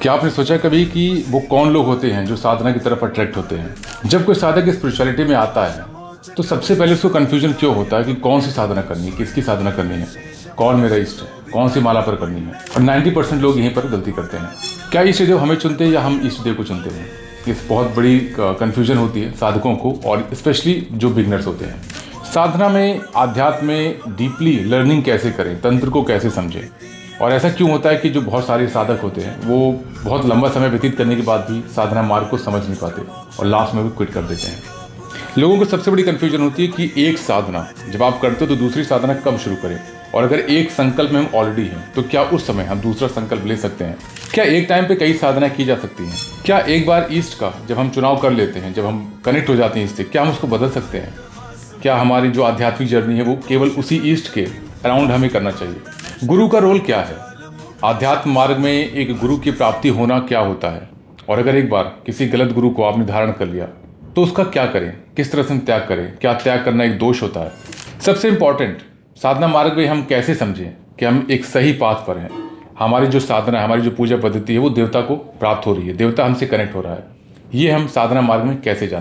क्या आपने सोचा कभी कि वो कौन लोग होते हैं जो साधना की तरफ अट्रैक्ट होते हैं? जब कोई साधक स्पिरिचुअलिटी में आता है तो सबसे पहले उसको कन्फ्यूजन क्यों होता है कि कौन सी साधना करनी है, किसकी साधना करनी है, कौन मेरा इष्ट है, कौन सी माला पर करनी है। और 90% लोग यहीं पर गलती करते हैं। क्या इष्ट देव हमें चुनते हैं या हम इष्ट देव को चुनते हैं? इस बहुत बड़ी कन्फ्यूजन होती है साधकों को, और स्पेशली जो बिगनर्स होते हैं। साधना में, आध्यात्म में डीपली लर्निंग कैसे करें, तंत्र को कैसे समझें, और ऐसा क्यों होता है कि जो बहुत सारे साधक होते हैं वो बहुत लंबा समय व्यतीत करने के बाद भी साधना मार्ग को समझ नहीं पाते और लास्ट में भी क्विट कर देते हैं। लोगों को सबसे बड़ी कन्फ्यूजन होती है कि एक साधना जब आप करते हो तो दूसरी साधना कब शुरू करें, और अगर एक संकल्प में हम ऑलरेडी हैं तो क्या उस समय हम दूसरा संकल्प ले सकते हैं? क्या एक टाइम पे कई साधना की जा सकती हैं? क्या एक बार ईस्ट का जब हम चुनाव कर लेते हैं, जब हम कनेक्ट हो जाते हैं इससे, क्या हम उसको बदल सकते हैं? क्या हमारी जो आध्यात्मिक जर्नी है वो केवल उसी ईस्ट के अराउंड हमें करना चाहिए? गुरु का रोल क्या है? आध्यात्म मार्ग में एक गुरु की प्राप्ति होना क्या होता है? और अगर एक बार किसी गलत गुरु को आपने धारण कर लिया तो उसका क्या करें, किस तरह से त्याग करें? क्या त्याग करना एक दोष होता है? सबसे इंपॉर्टेंट, साधना मार्ग में हम कैसे समझें कि हम एक सही पाथ पर हैं? हमारी जो साधना है, हमारी जो पूजा पद्धति है वो देवता को प्राप्त हो रही है, देवता हमसे कनेक्ट हो रहा है, ये हम साधना मार्ग में कैसे जानें?